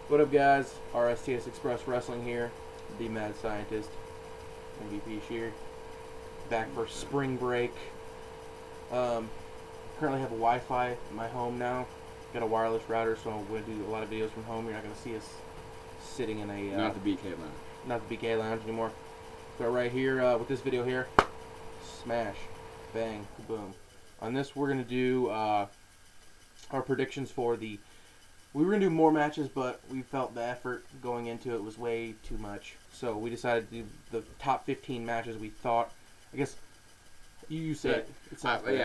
What up, guys? RSTSExpressWrestling here. The Mad Scientist. MVP Shear. Back for spring break. Currently have a Wi-Fi in my home now. Got a wireless router, so I'm going to do a lot of videos from home. You're not going to see us sitting in a... not the BK lounge. Not the BK lounge anymore. But right here, with this video here, smash, bang, boom. On this, we're going to do our predictions for the... We were going to do more matches, but we felt the effort going into it was way too much. So we decided to do the top 15 matches we thought... I guess you say it.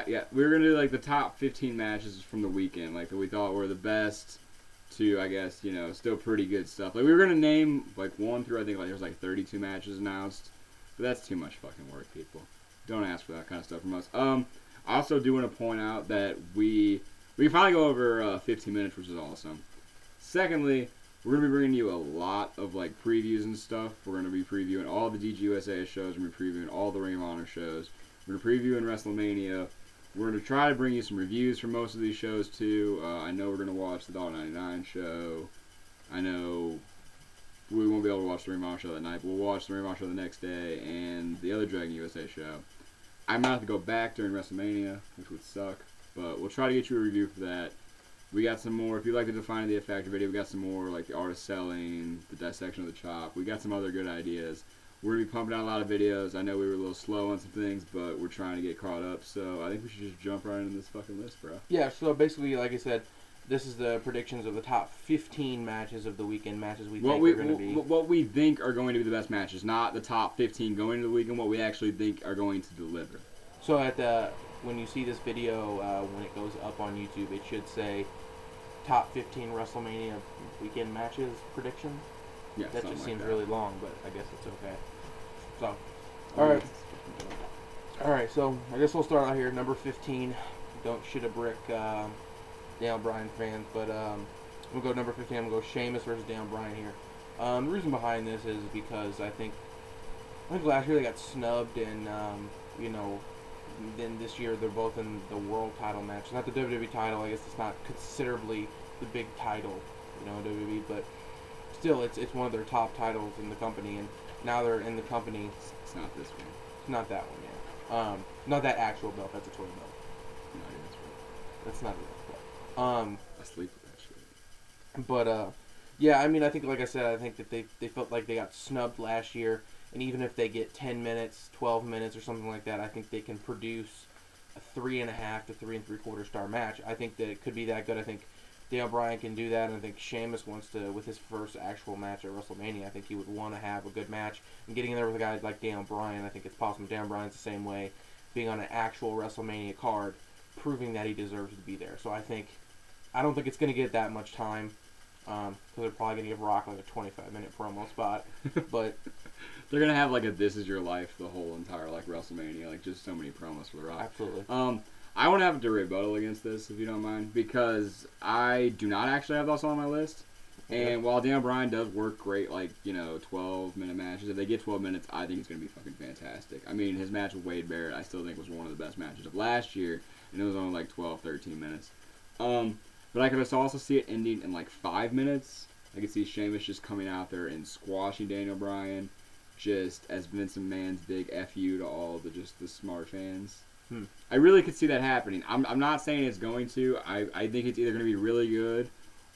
Yeah. We were going to do like the top 15 matches from the weekend, like that we thought were the best to, I guess, you know, still pretty good stuff. Like we were going to name like 1 through, I think, like there's like 32 matches announced. But that's too much fucking work, people. Don't ask for that kind of stuff from us. I also do want to point out that we finally go over 15 minutes, which is awesome. Secondly, we're going to be bringing you a lot of like previews and stuff. We're going to be previewing all the DGUSA shows. We're going to be previewing all the Ring of Honor shows. We're going to preview in Wrestlemania. We're going to try to bring you some reviews for most of these shows too. I know we're going to watch the $1.99 show. I know we won't be able to watch the Ring of Honor show that night, but we'll watch the Ring of Honor show the next day and the other Dragon USA show. I might have to go back during WrestleMania, which would suck, but we'll try to get you a review for that. We got some more, if you like the Define the Factor video, we got some more like the art of selling, the dissection of the chop. We got some other good ideas. We're going to be pumping out a lot of videos. I know we were a little slow on some things, but we're trying to get caught up, so I think we should just jump right into this fucking list, bro. Yeah, so basically, like I said, this is the predictions of the top 15 matches of the weekend, matches we think are going to be... What we think are going to be the best matches, not the top 15 going into the weekend, what we actually think are going to deliver. So when you see this video, when it goes up on YouTube, it should say top 15 WrestleMania weekend matches prediction. Yeah, that just seems like really long, but I guess it's okay. So, all right. So I guess we'll start out here. Number 15. Don't shit a brick, Daniel Bryan fans, but we'll go number 15. I'm gonna go Sheamus versus Daniel Bryan here. The reason behind this is because I think last year they got snubbed, and then this year they're both in the world title match. Not the WWE title. I guess it's not considerably the big title, in WWE, but still, it's one of their top titles in the company, and now they're in the company. It's not this one. It's not that one, yeah. Not that actual belt. That's a toy belt. No, yeah, that's right. That's not a real belt. I sleep with that shit. But yeah, I mean, I think, like I said, I think that they felt like they got snubbed last year, and even if they get 10 minutes, 12 minutes, or something like that, I think they can produce a 3.5 to 3 3/4 star match. I think that it could be that good. I think Daniel Bryan can do that, and I think Sheamus wants to, with his first actual match at WrestleMania, I think he would want to have a good match. And getting in there with a guy like Daniel Bryan, I think it's possible. Daniel Bryan's the same way, being on an actual WrestleMania card, proving that he deserves to be there. So I don't think it's going to get that much time, because they're probably going to give Rock like a 25-minute promo spot. But they're going to have like a This Is Your Life the whole entire like WrestleMania, like just so many promos for the Rock. Absolutely. I want to have a rebuttal against this, if you don't mind, because I do not actually have those on my list. Okay. And while Daniel Bryan does work great, like, 12-minute matches, if they get 12 minutes, I think it's going to be fucking fantastic. I mean, his match with Wade Barrett, I still think was one of the best matches of last year, and it was only like 12, 13 minutes. But I could also see it ending in like 5 minutes. I could see Sheamus just coming out there and squashing Daniel Bryan, just as Vince McMahon's big FU to all the smart fans. I really could see that happening. I'm not saying it's going to. I think it's either going to be really good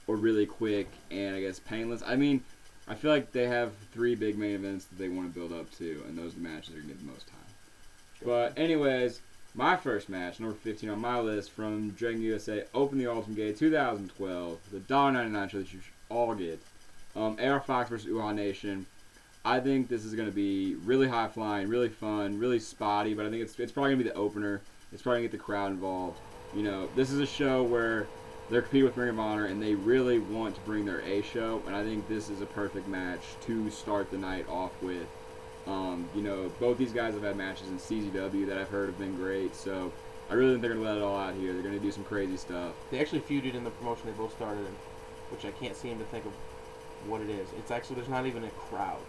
or really quick and, I guess, painless. I mean, I feel like they have 3 big main events that they want to build up to, and those are the matches that are going to get the most time. But anyways, my first match, number 15 on my list, from Dragon USA, Open the Ultimate Gate 2012, the $1.99 show that you should all get. AR Fox versus Uhaa Nation. I think this is going to be really high-flying, really fun, really spotty, but I think it's probably going to be the opener. It's probably going to get the crowd involved. This is a show where they're competing with Ring of Honor, and they really want to bring their A show, and I think this is a perfect match to start the night off with. Both these guys have had matches in CZW that I've heard have been great, so I really think they're going to let it all out here. They're going to do some crazy stuff. They actually feuded in the promotion they both started in, which I can't seem to think of what it is. It's actually, there's not even a crowd.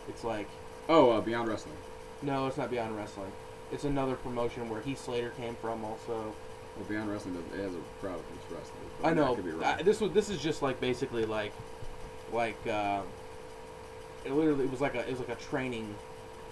It's like... Beyond Wrestling. No, it's not Beyond Wrestling. It's another promotion where Heath Slater came from also. Well, Beyond Wrestling, it has a crowd of wrestlers. I know. This is just like basically like like it was like a training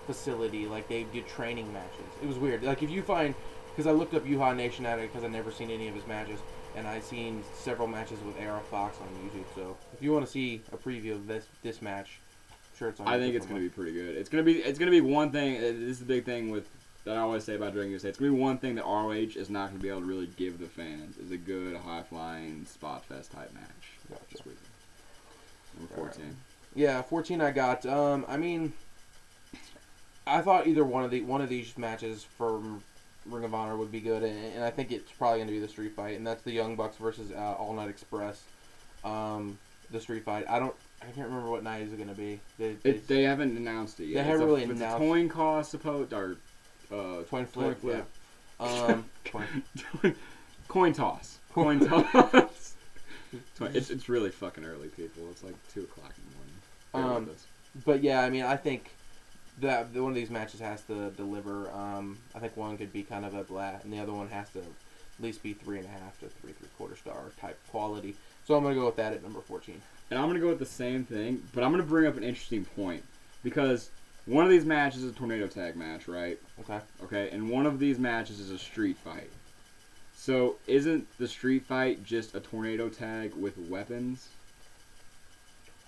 facility. Like they did training matches. It was weird. Like if you find, because I looked up Yuha Nation at it because I'd never seen any of his matches, and I'd seen several matches with Era Fox on YouTube. So if you want to see a preview of this match, I'm sure it's on. I think it's going to be pretty good. It's going to be one thing. This is the big thing with that I always say about DGUSA. It's going to be one thing that ROH is not going to be able to really give the fans is a good high flying spot fest type match. Gotcha. This weekend. Number 14. Right. Yeah, 14 I got. I mean, I thought either one of these matches for Ring of Honor would be good, and I think it's probably going to be the street fight, and that's the Young Bucks versus All Night Express. The street fight. I can't remember what night is it going to be. They haven't announced it yet. They haven't really announced. It's a coin toss, suppose, or coin flip. Yeah. Coin toss. Coin toss. It's really fucking early, people. It's like 2:00 in the morning. But yeah, I mean, I think that one of these matches has to deliver. I think one could be kind of a blah, and the other one has to at least be 3.5 to 3 3/4 star type quality. So I'm gonna go with that at number 14. And I'm gonna go with the same thing, but I'm gonna bring up an interesting point because one of these matches is a tornado tag match, right? Okay. Okay, and one of these matches is a street fight. So isn't the street fight just a tornado tag with weapons?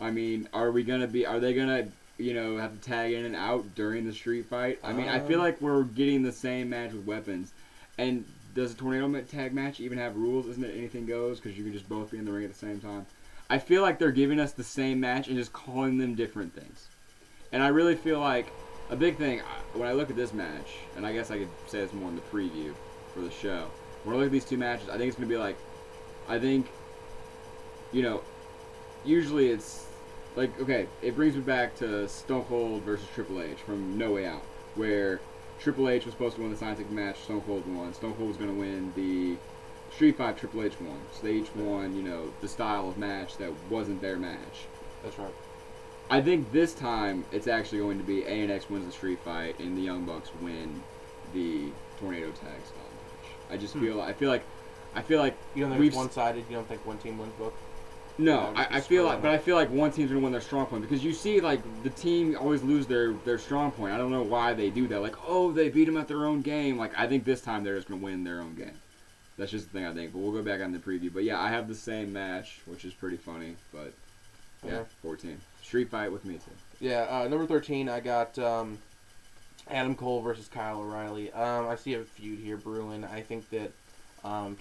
I mean, are they gonna, have to tag in and out during the street fight? I mean, I feel like we're getting the same match with weapons. And does a tornado tag match even have rules? Isn't it anything goes? Because you can just both be in the ring at the same time. I feel like they're giving us the same match and just calling them different things. And I really feel like a big thing, when I look at this match, and I guess I could say this more in the preview for the show, when I look at these two matches, I think it's going to be like, usually it's like, okay, it brings me back to Stone Cold versus Triple H from No Way Out, where Triple H was supposed to win the scientific match, Stone Cold won. Stone Cold was going to win the Street Fight, Triple H won. So they each won, the style of match that wasn't their match. That's right. I think this time it's actually going to be ANX wins the Street Fight and the Young Bucks win the Tornado Tag style match. I just feel like you don't think it's one-sided. You don't think one team wins both. No, I feel like one team's gonna win their strong point because you see like the team always lose their strong point. I don't know why they do that. Like, oh, they beat them at their own game. Like, I think this time they're just gonna win their own game. That's just the thing I think. But we'll go back on the preview. But yeah, I have the same match, which is pretty funny. But yeah. 14 street fight with me too. Yeah, number 13, I got Adam Cole versus Kyle O'Reilly. I see a feud here brewing. I think that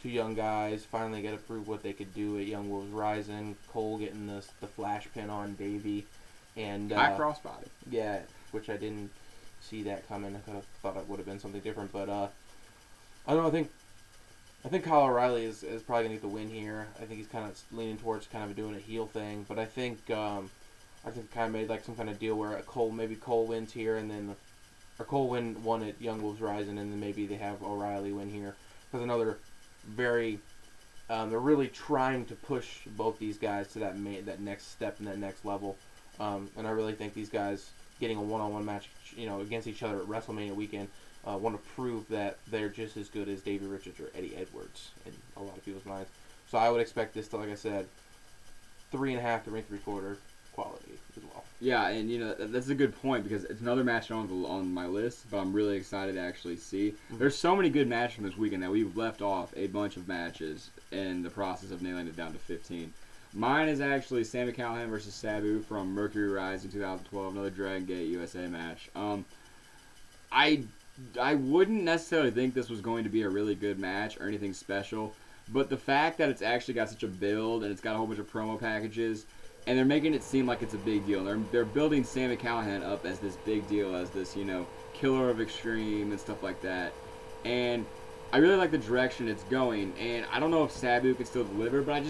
two young guys finally got to prove what they could do at Young Wolves Rising. Cole getting the flash pin on Davey. And high crossbody. Yeah, which I didn't see that coming. I could have thought it would have been something different. But I don't know, I think Kyle O'Reilly is probably going to get the win here. I think he's kind of leaning towards kind of doing a heel thing. But I think kind of made like some kind of deal where Cole wins here and then Cole won at Young Wolves Rising and then maybe they have O'Reilly win here. Because another very they're really trying to push both these guys to that next step and that next level. And I really think these guys getting a one-on-one match, against each other at WrestleMania weekend, want to prove that they're just as good as Davey Richards or Eddie Edwards in a lot of people's minds. So I would expect this to, like I said, 3.5 to 3/4 quality as well. Yeah, and that's a good point because it's another match on my list, but I'm really excited to actually see. Mm-hmm. There's so many good matches from this weekend that we've left off a bunch of matches in the process of nailing it down to 15. Mine is actually Sami Callihan versus Sabu from Mercury Rising 2012, another Dragon Gate USA match. I wouldn't necessarily think this was going to be a really good match or anything special, but the fact that it's actually got such a build and it's got a whole bunch of promo packages, and they're making it seem like it's a big deal. They're building Sami Callihan up as this big deal, as this, killer of extreme and stuff like that. And I really like the direction it's going, and I don't know if Sabu can still deliver, but I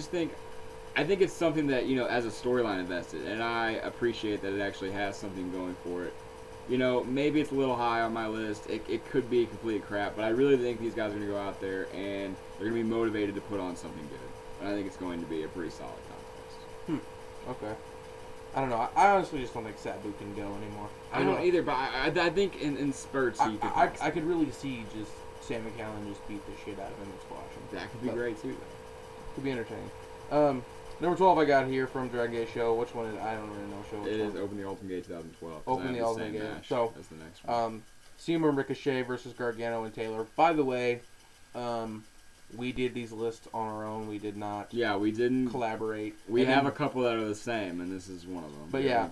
think it's something that, as a storyline invested, and I appreciate that it actually has something going for it. Maybe it's a little high on my list. It could be complete crap, but I really think these guys are going to go out there and they're going to be motivated to put on something good. And I think it's going to be a pretty solid contest. Okay. I don't know. I honestly just don't think Sabu can go anymore. I don't either, but I think in spurts he could. I could really see just Sami Callihan just beat the shit out of him and squash him. That could be great too. Could be entertaining. Number 12 I got here from Dragon Gate Show. Which one is I don't really know. Show. It is Open the Ultimate Gate 2012. Open the Ultimate Gate. So that's the next one. Cena and Ricochet versus Gargano and Taylor. By the way, we did these lists on our own. We did not. Yeah, we didn't collaborate. We have a couple that are the same, and this is one of them. But yeah,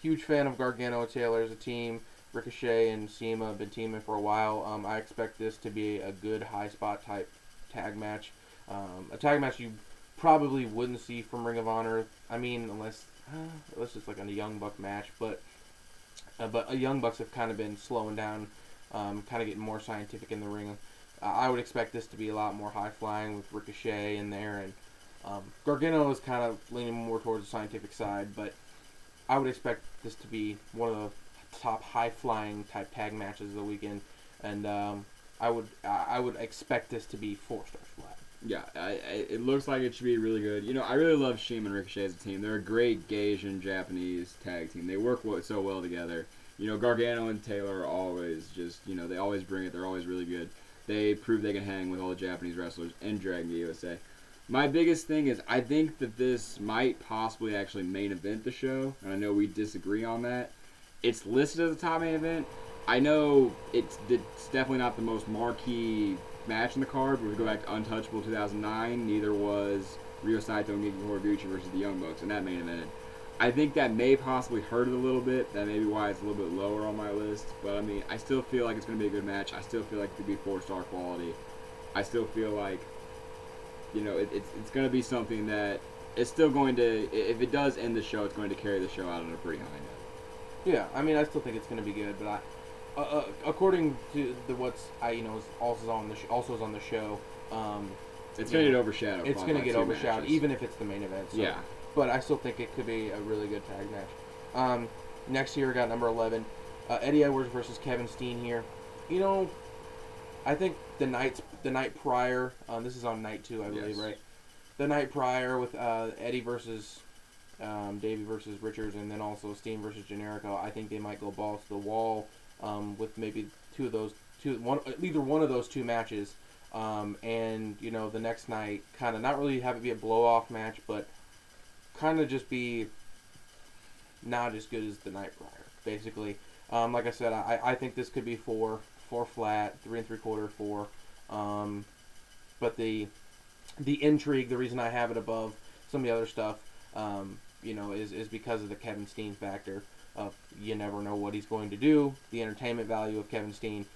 huge fan of Gargano and Taylor as a team. Ricochet and Cena have been teaming for a while. I expect this to be a good high spot type tag match. A tag match you probably wouldn't see from Ring of Honor. I mean, unless it's like a Young Buck match, but Young Bucks have kind of been slowing down, kind of getting more scientific in the ring. I would expect this to be a lot more high flying with Ricochet in there, and Gargano is kind of leaning more towards the scientific side, but I would expect this to be one of the top high flying type tag matches of the weekend, and I would expect this to be 4 stars flat. Yeah, it looks like it should be really good. You know, I really love Shima and Ricochet as a team. They're a great Gaijin Japanese tag team. They work so well together. You know, Gargano and Taylor are always just, you know, they always bring it. They're always really good. They prove they can hang with all the Japanese wrestlers in Dragon Gate USA. My biggest thing is I think that this might possibly actually main event the show, and I know we disagree on that. It's listed as a top main event. I know it's definitely not the most marquee match in the card, but if we go back to Untouchable 2009, neither was Ryo Saito and Genki Horiguchi versus the Young Bucks, and that main evented. I think that may possibly hurt it a little bit. That may be why it's a little bit lower on my list. But, I mean, I still feel like it's going to be a good match. I still feel like it could be 4-star quality. I still feel like, you know, it's going to be something that it's still going to, if it does end the show, it's going to carry the show out on a pretty high note. Yeah, I mean, I still think it's going to be good, but according to what's also on the show, it's going to get overshadowed. It's going to get overshadowed, matches. even if it's the main event. So. Yeah. But I still think it could be a really good tag match. Next year, we got number 11, Eddie Edwards versus Kevin Steen here. You know, I think the night prior, this is on night 2, I believe, right? The night prior with Eddie versus Davey versus Richards, and then also Steen versus Generico. I think they might go balls to the wall with maybe either one of those 2 matches, and you know the next night kind of not really have it be a blow off match, but kind of just be not as good as the night prior, basically. Like I said, I think this could be 4 flat, 3 3/4, 4. But the intrigue, the reason I have it above some of the other stuff, is because of the Kevin Steen factor. You never know what he's going to do. The entertainment value of Kevin Steen,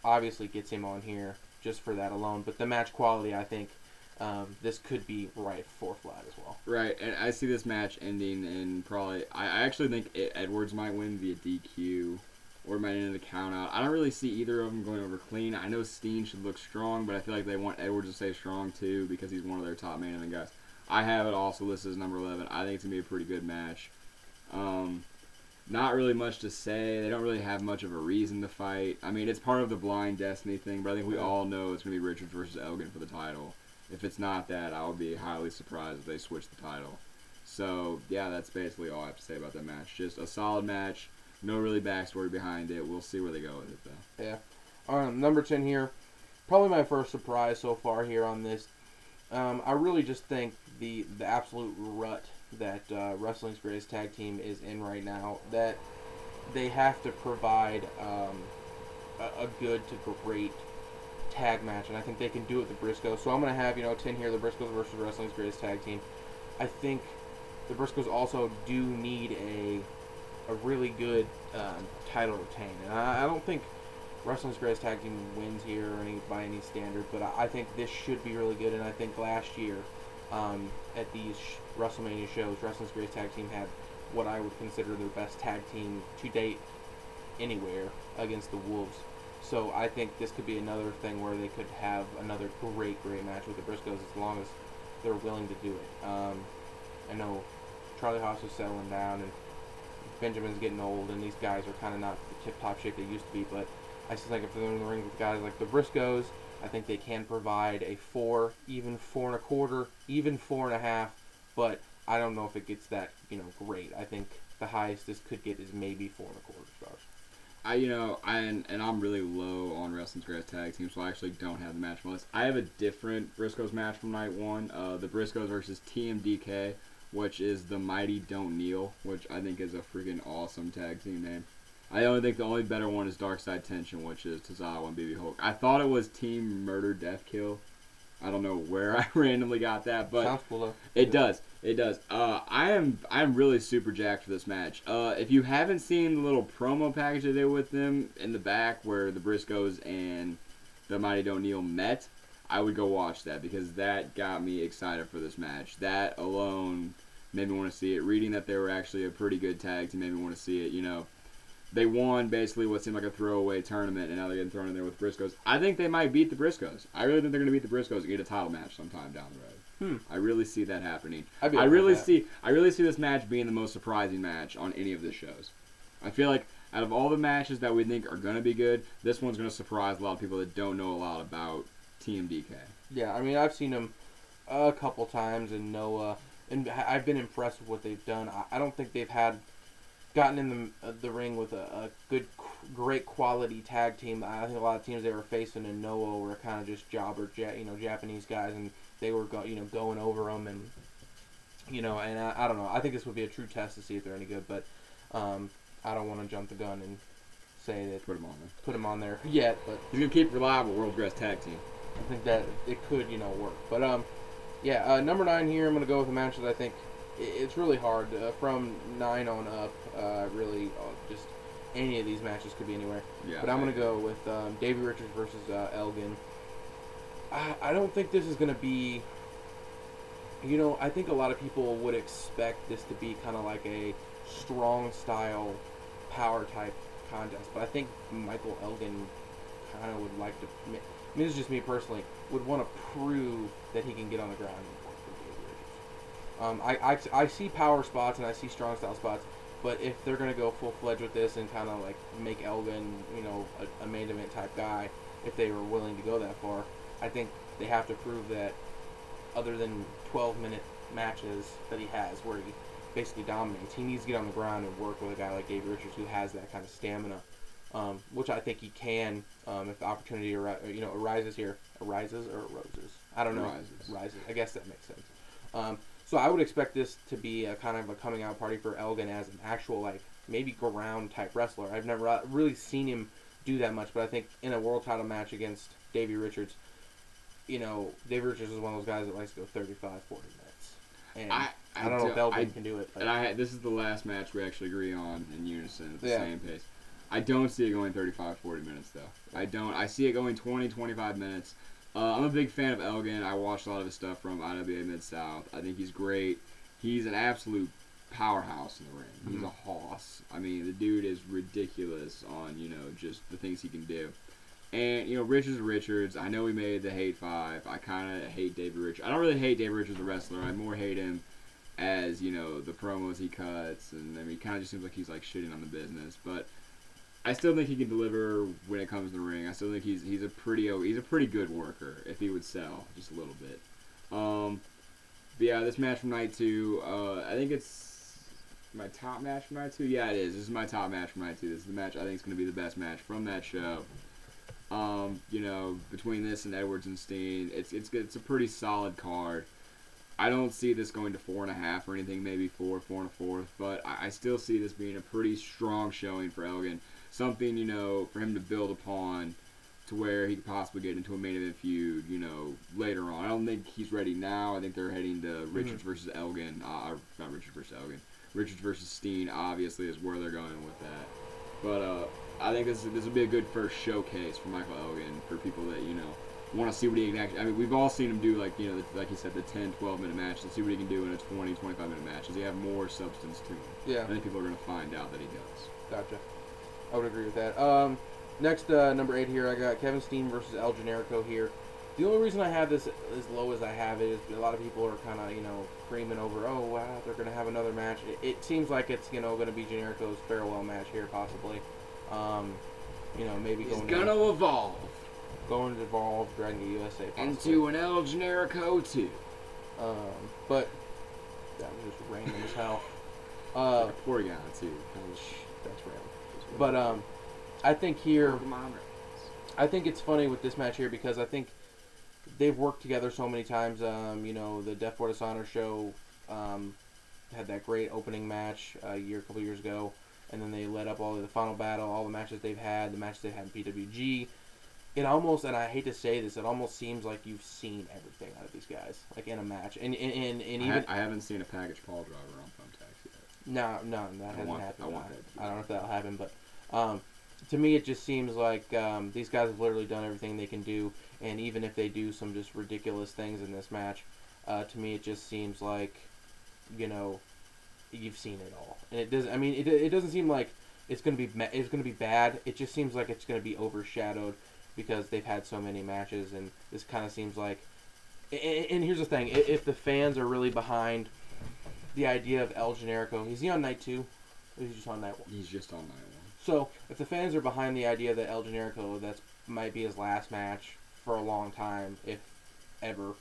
obviously gets him on here just for that alone. But the match quality, I think, this could be right 4 flat as well. Right, and I see this match ending in probably. I actually think Edwards might win via DQ, or might end in a count out. I don't really see either of them going over clean. I know Steen should look strong, but I feel like they want Edwards to stay strong too because he's one of their top main event guys. I have it also listed as number 11. I think it's gonna be a pretty good match. Not really much to say. They don't really have much of a reason to fight. I mean, it's part of the Blind Destiny thing, but I think we all know it's gonna be Richards versus Elgin for the title. If it's not that, I would be highly surprised if they switch the title. So, yeah, that's basically all I have to say about that match. Just a solid match. No really backstory behind it. We'll see where they go with it, though. Yeah. All right, number 10 here. Probably my first surprise so far here on this. I really just think the absolute rut that Wrestling's Greatest Tag Team is in right now, that they have to provide a good to great tag match, and I think they can do it with the Briscoes. So I'm going to have 10 here, the Briscoes versus Wrestling's Greatest Tag Team. I think the Briscoes also do need a really good title retain, and I don't think Wrestling's Greatest Tag Team wins here by any standard, but I think this should be really good. And I think last year at these WrestleMania shows, Wrestling's Greatest Tag Team had what I would consider their best tag team to date anywhere against the Wolves. So I think this could be another thing where they could have another great match with the Briscoes as long as they're willing to do it. I know Charlie Haas is settling down and Benjamin's getting old, and these guys are kind of not the tip-top shape they used to be, but I still think if they're in the ring with guys like the Briscoes, I think they can provide a 4, even 4 1/4, even 4 1/2, but I don't know if it gets that, great. I think the highest this could get is maybe 4 1/4 stars. I'm really low on Wrestling's Greatest Tag Team, so I actually don't have the match on my list. I have a different Briscoes match from night one. The Briscoes versus TMDK, which is the Mighty Don't Kneel, which I think is a freaking awesome tag team name. I only think the only better one is Dark Side Tension, which is Tozawa and BB Hulk. I thought it was Team Murder Death Kill. I don't know where I randomly got that, but sounds cool though. It does. I'm really super jacked for this match. If you haven't seen the little promo package they did with them in the back where the Briscoes and the Mighty Don't Kneel met, I would go watch that because that got me excited for this match. That alone made me want to see it. Reading that they were actually a pretty good tag team made me want to see it. They won basically what seemed like a throwaway tournament, and now they're getting thrown in there with Briscoes. I think they might beat the Briscoes. I really think they're going to beat the Briscoes and get a title match sometime down the road. I really see that happening. I really see this match being the most surprising match on any of the shows. I feel like out of all the matches that we think are going to be good, this one's going to surprise a lot of people that don't know a lot about TMDK. Yeah, I mean, I've seen them a couple times and know, and I've been impressed with what they've done. I don't think they've gotten in the ring with a good, great quality tag team. I think a lot of teams they were facing in Noah were kind of just Japanese guys, and they were going over them, and and I don't know. I think this would be a true test to see if they're any good, but I don't want to jump the gun and say that put them on there yet. But he's gonna keep reliable world's best tag team. I think that it could work, but number 9 here. I'm gonna go with a match that I think. It's really hard from 9 on up. Really, just any of these matches could be anywhere. Yeah, but I'm going to go with Davey Richards versus Elgin. I don't think this is going to be... I think a lot of people would expect this to be kind of like a strong style power type contest. But I think Michael Elgin kind of would like to... this is just me personally. Would want to prove that he can get on the ground. I see power spots and I see strong style spots, but if they're going to go full-fledged with this and kind of like make Elgin, a main event type guy, if they were willing to go that far, I think they have to prove that other than 12-minute matches that he has where he basically dominates, he needs to get on the ground and work with a guy like Davey Richards who has that kind of stamina, which I think he can if the opportunity arises here. Arises or aroses? I don't know. Rises. I guess that makes sense. So I would expect this to be a kind of a coming out party for Elgin as an actual, maybe ground type wrestler. I've never really seen him do that much, but I think in a world title match against Davey Richards, Davey Richards is one of those guys that likes to go 35, 40 minutes. And I don't know if Elgin can do it. And this is the last match we actually agree on in unison at the same pace. I don't see it going 35, 40 minutes, though. I don't. I see it going 20, 25 minutes. I'm a big fan of Elgin. I watched a lot of his stuff from IWA Mid-South. I think he's great. He's an absolute powerhouse in the ring. He's a hoss. I mean, the dude is ridiculous on, just the things he can do. And, Richards, I know he made the Hate 5. I kind of hate Davey Richards. I don't really hate Davey Richards, the wrestler. I more hate him as, the promos he cuts. And, he kind of just seems like he's, shitting on the business. But I still think he can deliver when it comes to the ring. I still think he's a pretty good worker if he would sell just a little bit. But yeah, this match from night 2, I think it's my top match from night 2. Yeah, it is. This is my top match from night 2. This is the match I think is going to be the best match from that show. Between this and Edwards and Steen, it's a pretty solid card. I don't see this going to 4.5 or anything, maybe 4 1/4, but I still see this being a pretty strong showing for Elgin. Something, for him to build upon to where he could possibly get into a main event feud, later on. I don't think he's ready now. I think they're heading to Richards versus Elgin. Not Richards versus Elgin. Richards versus Steen, obviously, is where they're going with that. But I think this would be a good first showcase for Michael Elgin for people that, want to see what he can actually... I mean, we've all seen him do, like you said, the 10, 12-minute match. Let's see what he can do in a 20, 25-minute match. Does he have more substance to him? Yeah. I think people are going to find out that he does. Gotcha. I would agree with that. Next, number 8 here, I got Kevin Steen versus El Generico here. The only reason I have this as low as I have it is a lot of people are kind of, screaming over, oh, wow, they're going to have another match. It seems like it's, going to be Generico's farewell match here, possibly. Maybe going to evolve. Going to evolve, Dragon USA, possibly. Into an El Generico, too. But that was just random as hell. Poor guy, too. That's random. But I think here, I think it's funny with this match here because I think they've worked together so many times. The Death Before Dishonor show had that great opening match a couple years ago, and then they led up all the Final Battle, all the matches they've had, the matches they've had in PWG. It almost, and I hate to say this, it almost seems like you've seen everything out of these guys, like in a match. And even I haven't seen a package Paul driver on Thumbtacks yet. No, that hasn't happened. I want that. I don't know if that'll happen, but to me, it just seems like these guys have literally done everything they can do, and even if they do some just ridiculous things in this match, to me, it just seems like, you've seen it all, and it doesn't. I mean, it doesn't seem like it's gonna be bad. It just seems like it's gonna be overshadowed because they've had so many matches, and this kind of seems like. And here's the thing: if the fans are really behind the idea of El Generico, is he on night 2? Or is he just on night 1? He's just on night 1. So if the fans are behind the idea that El Generico might be his last match for a long time, if ever,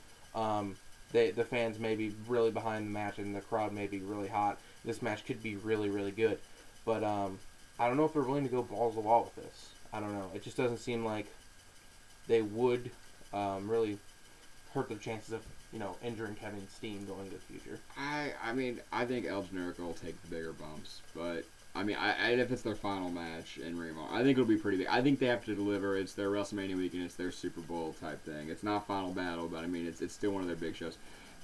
the fans may be really behind the match and the crowd may be really hot. This match could be really, really good, but I don't know if they're willing to go balls to the wall with this. I don't know. It just doesn't seem like they would really hurt their chances of injuring Kevin Steen going into the future. I mean, I think El Generico will take the bigger bumps, but I mean, if it's their final match in Ring of Honor, I think it'll be pretty big. I think they have to deliver. It's their WrestleMania weekend. It's their Super Bowl type thing. It's not Final Battle, but I mean, it's still one of their big shows.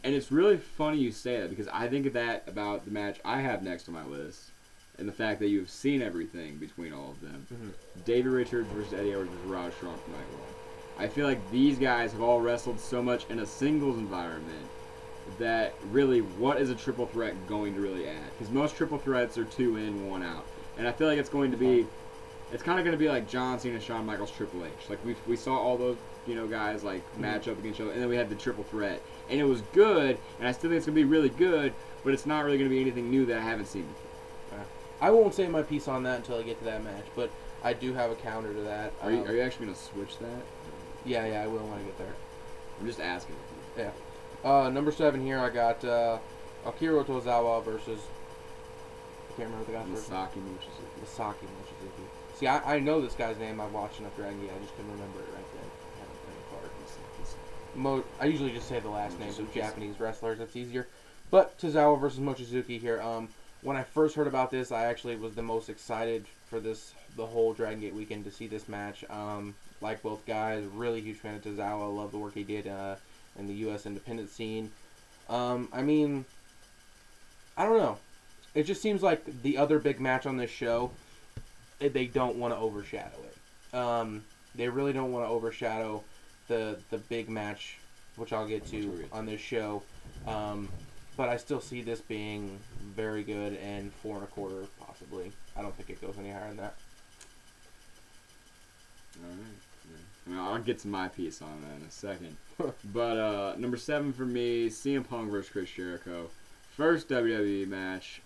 And it's really funny you say that because I think of that about the match I have next on my list, and the fact that you've seen everything between all of them. Mm-hmm. David Richards versus Eddie Edwards versus Raj Strong from night 1. I feel like these guys have all wrestled so much in a singles environment that really, what is a triple threat going to really add? Because most triple threats are 2 in, 1 out. And I feel like it's kind of going to be like John Cena, Shawn Michaels, Triple H. Like we saw all those, guys like match up against each other, and then we had the triple threat. And it was good, and I still think it's going to be really good, but it's not really going to be anything new that I haven't seen before. I won't say my piece on that until I get to that match, but I do have a counter to that. Are you actually going to switch that? Yeah, I will when I get there. I'm just asking. Yeah. Number 7 here, I got Akira Tozawa versus. I can't remember the guy's first name. Masaki Mochizuki. See, I know this guy's name. I've watched enough Dragon Gate. I just couldn't remember it right then. I haven't played a card. I usually just say the last names of Japanese wrestlers. It's easier. But Tozawa versus Mochizuki here. When I first heard about this, I actually was the most excited for the whole Dragon Gate weekend to see this match. Like both guys, really huge fan of Tozawa. Love the work he did in the U.S. independent scene. I mean, I don't know. It just seems like the other big match on this show, they don't want to overshadow it. They really don't want to overshadow the big match, which I'll get to on this show. But I still see this being very good and 4 1/4 possibly. I don't think it goes any higher than that. All right. Yeah. I mean, I'll get to my piece on that in a second. But number 7 for me, CM Punk versus Chris Jericho. First WWE match.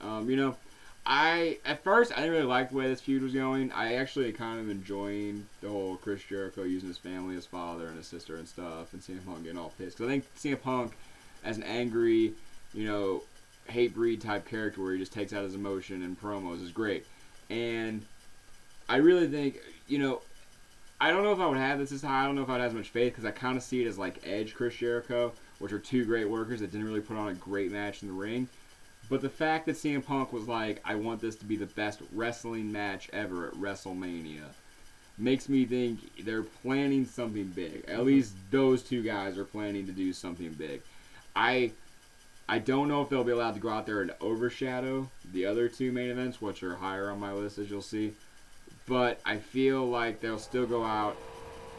At first I didn't really like the way this feud was going. I actually kind of enjoying the whole Chris Jericho using his family, his father and his sister and stuff, and CM Punk getting all pissed. Because I think CM Punk, as an angry, hate breed type character where he just takes out his emotion in promos is great. And I really think, I don't know if I would have this high. I don't know if I'd have as much faith because I kind of see it as like Edge, Chris Jericho, which are 2 great workers that didn't really put on a great match in the ring. But the fact that CM Punk was like, I want this to be the best wrestling match ever at WrestleMania, makes me think they're planning something big. At least those 2 guys are planning to do something big. I don't know if they'll be allowed to go out there and overshadow the other 2 main events, which are higher on my list, as you'll see. But I feel like they'll still go out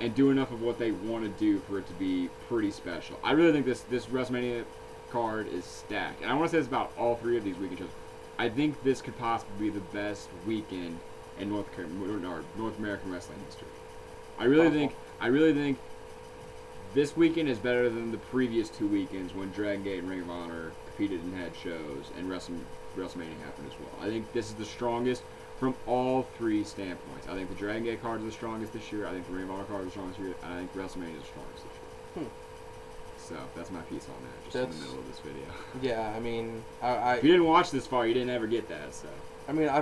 and do enough of what they want to do for it to be pretty special. I really think this WrestleMania card is stacked. And I want to say this about all 3 of these weekend shows. I think this could possibly be the best weekend in North American wrestling history. I really think this weekend is better than the previous 2 weekends when Dragon Gate and Ring of Honor competed and had shows, and WrestleMania happened as well. I think this is the strongest from all 3 standpoints. I think the Dragon Gate card is the strongest this year. I think the Ring of Honor card is the strongest this year. And I think WrestleMania is the strongest this year. So that's my piece on that, just in the middle of this video. Yeah, I mean, if you didn't watch this far, you didn't ever get that. So I mean, I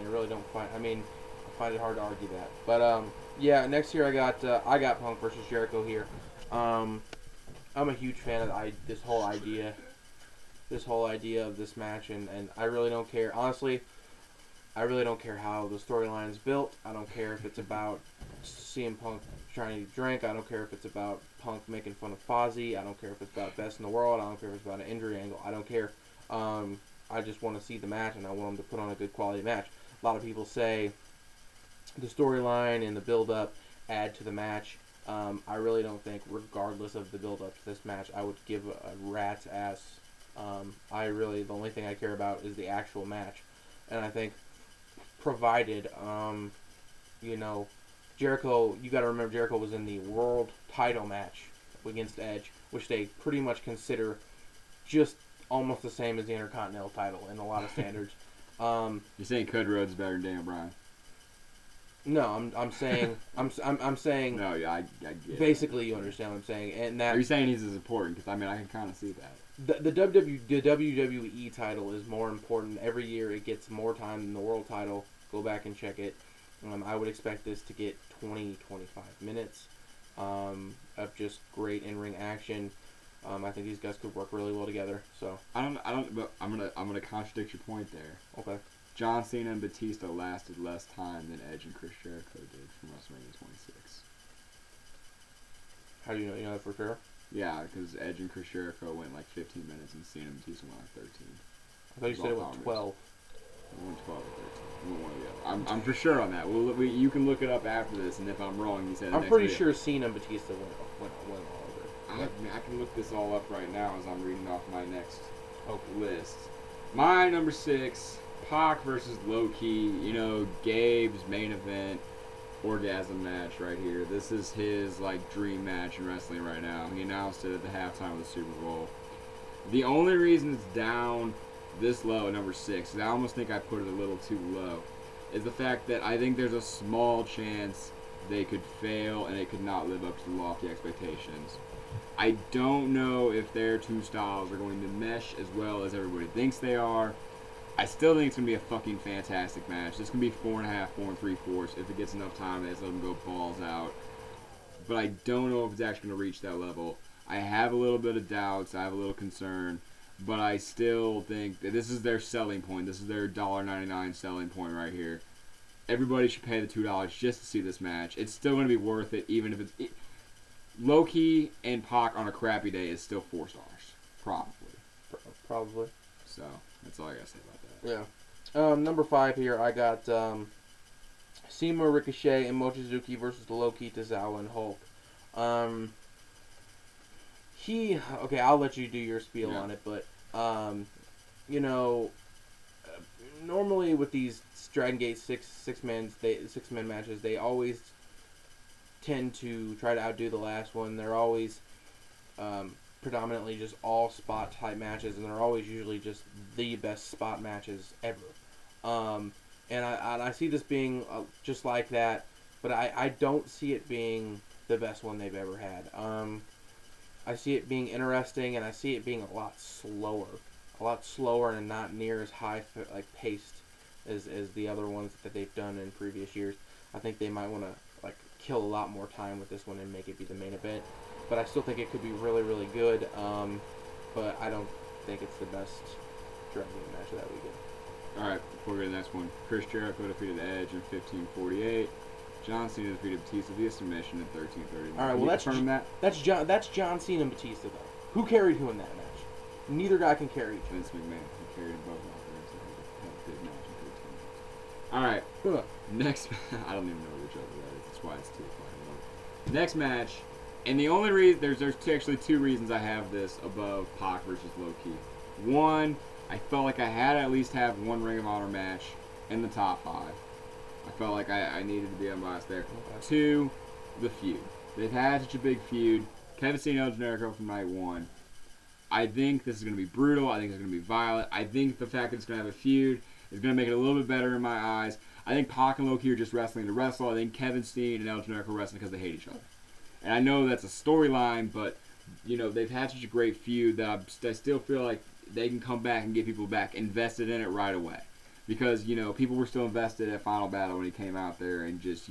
really don't find. I mean, of find it hard to argue that. But yeah, next year I got Punk versus Jericho here. I'm a huge fan of this whole idea of this match, and I really don't care. Honestly, I really don't care how the storyline is built. I don't care if it's about CM Punk trying to drink. I don't care if it's about Punk making fun of Fozzy. I don't care if it's about Best in the World. I don't care if it's about an injury angle. I don't care. I just want to see the match, and I want them to put on a good quality match. A lot of people say the storyline and the build-up add to the match. I really don't think, regardless of the build-up to this match, I would give a rat's ass. The only thing I care about is the actual match. And I think, provided, Jericho, you got to remember Jericho was in the world title match against Edge, which they pretty much consider just almost the same as the Intercontinental title in a lot of standards. You're saying Cody Rhodes is better than Daniel Bryan? No, I'm saying I'm saying. No, yeah, I get it. Basically, you understand what I'm saying, and that. Are you saying he's as important? Because I can kind of see that. The WWE title is more important every year. It gets more time than the world title. Go back and check it. I would expect this to get 20-25 minutes of just great in-ring action. I think these guys could work really well together. So but I'm gonna contradict your point there. Okay. John Cena and Batista lasted less time than Edge and Chris Jericho did from WrestleMania 26. How do you know? You know that for sure? Yeah, because Edge and Chris Jericho went like 15 minutes and Cena and Batista went like 13. I thought you said it went 12. It went 12 or 13. We went one or the other. I'm for sure on that. You can look it up after this, and if I'm wrong, you said. I'm pretty sure Cena and Batista went all over. I can look this all up right now as I'm reading off my next list. My number 6, Pac versus Low-Ki. Gabe's main event orgasm match right here. This is his dream match in wrestling right now. He announced it at the halftime of the Super Bowl. The only reason it's down this low at number 6, and I almost think I put it a little too low, is the fact that I think there's a small chance they could fail and it could not live up to the lofty expectations. I don't know if their two styles are going to mesh as well as everybody thinks they are. I still think it's going to be a fucking fantastic match. This can be 4.5, 4 3/4 if it gets enough time. They just let them go balls out. But I don't know if it's actually going to reach that level. I have a little bit of doubts. I have a little concern. But I still think that this is their selling point. This is their $1.99 selling point right here. Everybody should pay the $2 just to see this match. It's still going to be worth it, even if it's... Low-Ki and Pac on a crappy day is still 4 stars. Probably. So, that's all I got to say about that. Yeah. Number 5 here, I got Seymour, Ricochet, and Mochizuki versus Low-Ki, Tozawa, and Hulk. Okay, I'll let you do your spiel on it, but, normally with these Dragon Gate six-man matches, they always tend to try to outdo the last one. They're always predominantly just all spot type matches, and they're always usually just the best spot matches ever. And I see this being just like that, but I don't see it being the best one they've ever had. I see it being interesting, and I see it being a lot slower and not near as high paced as the other ones that they've done in previous years. I think they might want to kill a lot more time with this one and make it be the main event. But I still think it could be really, really good. But I don't think it's the best Dragon Gate match of that weekend. Alright, before we go to the next one. Chris Jericho defeated Edge in 15:48. John Cena defeated Batista via submission in 13:30. Alright, well that's John Cena and Batista though. Who carried who in that match? Neither guy can carry each other. Vince McMahon. He carried them both out there, so they had a good match in 13 minutes. Alright. Next, I don't even know which other that is. That's why it's too far. Next match, and the only reason there's actually 2 reasons I have this above Pac versus Low-Ki. One, I felt like I had to at least have one Ring of Honor match in the top 5. I felt like I needed to be unbiased there. Okay. 2, the feud. They've had such a big feud. Kevin Steen and El Generico from night 1. I think this is going to be brutal. I think it's going to be violent. I think the fact that it's going to have a feud is going to make it a little bit better in my eyes. I think Pac and Low-Ki are just wrestling to wrestle. I think Kevin Steen and El Generico are wrestling because they hate each other. And I know that's a storyline, but they've had such a great feud that I still feel like they can come back and get people back invested in it right away. because people were still invested at Final Battle when he came out there and just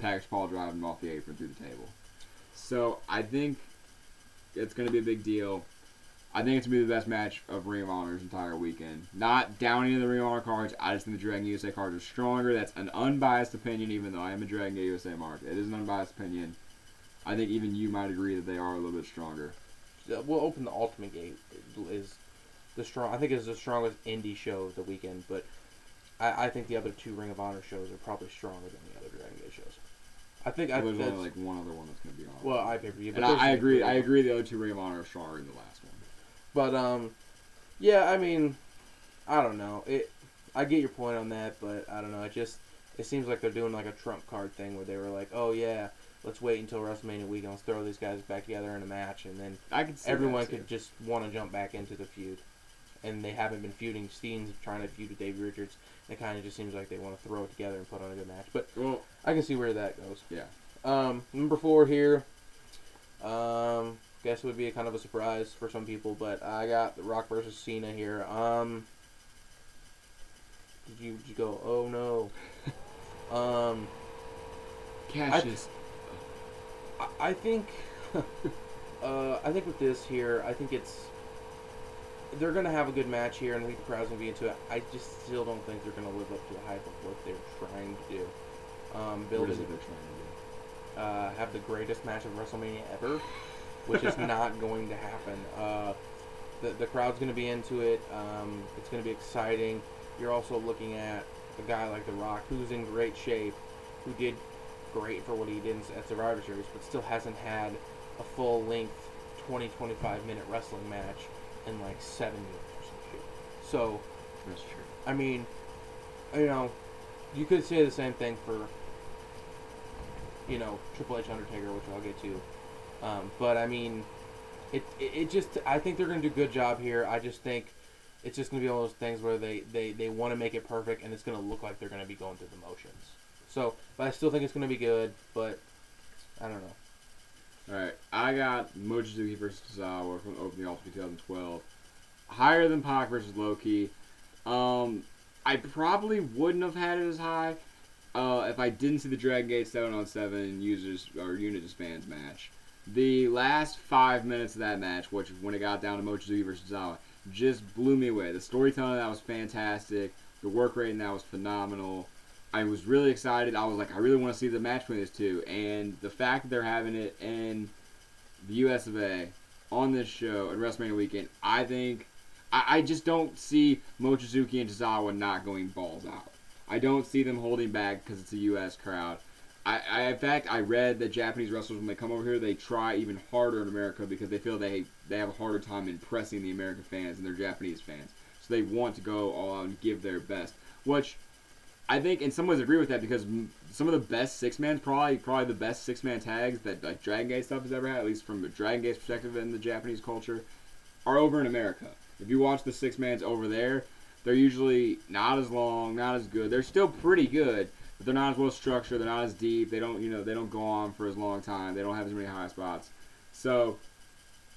packaged Paul driving him off the apron through the table. So I think it's going to be a big deal. I think it's going to be the best match of Ring of Honor's entire weekend. Not downing in the Ring of Honor cards. I just think the Dragon USA cards are stronger. That's an unbiased opinion, even though I am a Dragon USA mark. It is an unbiased opinion. I think even you might agree that they are a little bit stronger. We'll open the Ultimate Gate. I think it's the strongest indie show of the weekend, but I think the other two Ring of Honor shows are probably stronger than the other Dragon Gate shows. There's only like one other one that's going to be on. Well, I-pay-per-view. And I agree. I agree. The other two Ring of Honor are stronger than the last one. But yeah. I mean, I don't know. I get your point on that, but I don't know. It seems like they're doing like a trump card thing where they were like, oh yeah, let's wait until WrestleMania weekend. Let's throw these guys back together in a match, and then everyone could just want to jump back into the feud. And they haven't been feuding. Steen's trying to feud with Davey Richards. It kind of just seems like they want to throw it together and put on a good match. But I can see where that goes. Yeah. Number 4 here. Guess it would be a kind of a surprise for some people, but I got The Rock versus Cena here. Did you go? Oh no. Cassius. I think. I think with this here, I think they're going to have a good match here, and I think the crowd's going to be into it. I just still don't think they're going to live up to the hype of what they're trying to do. What is it they're trying to do? Have the greatest match of WrestleMania ever, which is not going to happen. The crowd's going to be into it. It's going to be exciting. You're also looking at a guy like The Rock, who's in great shape, who did great for what he did at Survivor Series, but still hasn't had a full-length 20-25-minute wrestling match in like 7 years or some shit. So, that's true. I mean, you could say the same thing for, Triple H Undertaker, which I'll get to. But I mean, it just, I think they're going to do a good job here. I just think it's just going to be one of those things where they want to make it perfect, and it's going to look like they're going to be going through the motions. So, but I still think it's going to be good, but I don't know. Alright, I got Mochizuki versus Tozawa from Open the Ultimate 2012. Higher than Pac versus Loki. I probably wouldn't have had it as high if I didn't see the Dragon Gate 7-on-7 unit disbands match. The last 5 minutes of that match, which when it got down to Mochizuki versus Tozawa, just blew me away. The storytelling that was fantastic. The work rate in that was phenomenal. I was really excited. I was like, I really want to see the match between these two. And the fact that they're having it in the US of A on this show at WrestleMania weekend, I think, I just don't see Mochizuki and Tozawa not going balls out. I don't see them holding back because it's a US crowd. In fact, I read that Japanese wrestlers, when they come over here, they try even harder in America because they feel they have a harder time impressing the American fans and their Japanese fans. So they want to go all out and give their best, which I think in some ways agree with that because some of the best six-man, probably the best six-man tags that like Dragon Gate stuff has ever had, at least from a Dragon Gate perspective in the Japanese culture, are over in America. If you watch the six-mans over there, they're usually not as long, not as good. They're still pretty good, but they're not as well structured. They're not as deep. They don't, they don't go on for as long time. They don't have as many high spots. So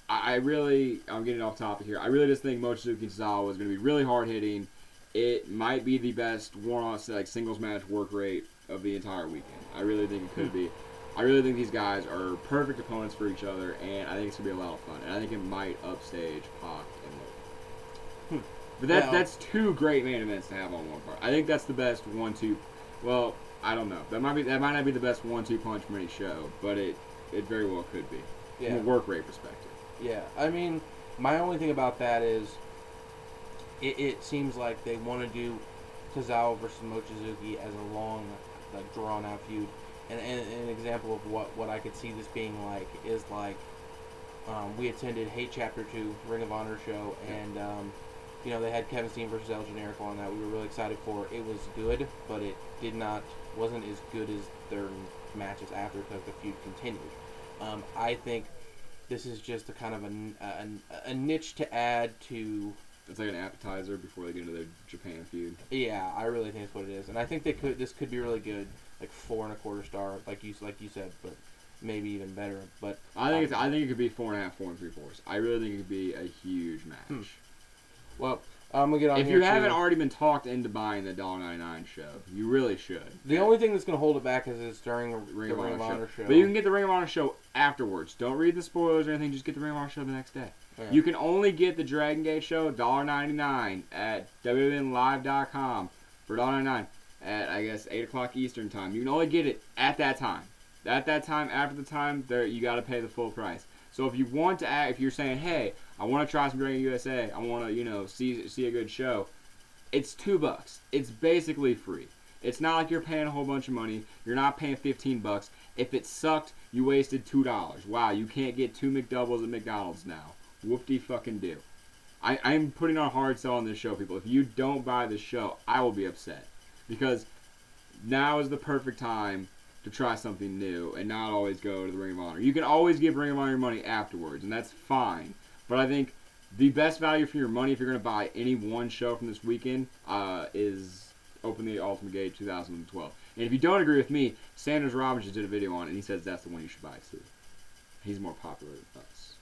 I'm getting off topic here. I really just think Mochizuki Tozawa is going to be really hard-hitting. It might be the best one-on singles match work rate of the entire weekend. I really think it could be. I really think these guys are perfect opponents for each other, and I think it's going to be a lot of fun. And I think it might upstage Pac and Logan. But that's two great main events to have on one card. I think that's the best 1-2. Well, I don't know. That might not be the best 1-2 punch from any show, but it very well could be. From a work rate perspective. Yeah. I mean, my only thing about that is it seems like they want to do Tozawa versus Mochizuki as a long, drawn-out feud. And an example of what I could see this being like is we attended Hate Chapter 2 Ring of Honor show, and they had Kevin Steen versus El Generico on that. We were really excited for it. It was good, but it wasn't as good as their matches after because the feud continued. I think this is just a kind of a niche to add to. It's like an appetizer before they get into their Japan feud. Yeah, I really think that's what it is, and I think this could be really good, 4.25 star, like you said, but maybe even better. But I think it could be 4.5, 4 3/4. I really think it could be a huge match. Well, I'm gonna get on If here you haven't too. already been talked into buying the $1.99 show, you really should. The only thing that's gonna hold it back is it's during the Ring Ring of Honor show. But you can get the Ring of Honor show afterwards. Don't read the spoilers or anything. Just get the Ring of Honor show the next day. Yeah. You can only get the Dragon Gate show $1.99 at www.live.com for $1.99 at, I guess, 8 o'clock Eastern time. You can only get it at that time. At that time, after the time, there you got to pay the full price. So if you want to if you're saying, hey, I want to try some Dragon USA, I want to, see a good show, it's $2. It's basically free. It's not like you're paying a whole bunch of money. You're not paying $15. If it sucked, you wasted $2. Wow, you can't get 2 McDoubles at McDonald's now. Whoop-de-fucking-do. I'm putting on a hard sell on this show, people. If you don't buy this show, I will be upset. Because now is the perfect time to try something new and not always go to the Ring of Honor. You can always give Ring of Honor your money afterwards, and that's fine. But I think the best value for your money, if you're going to buy any one show from this weekend, is Open the Ultimate Gate 2012. And if you don't agree with me, Sanders Robbins just did a video on it, and he says that's the one you should buy too. He's more popular than us.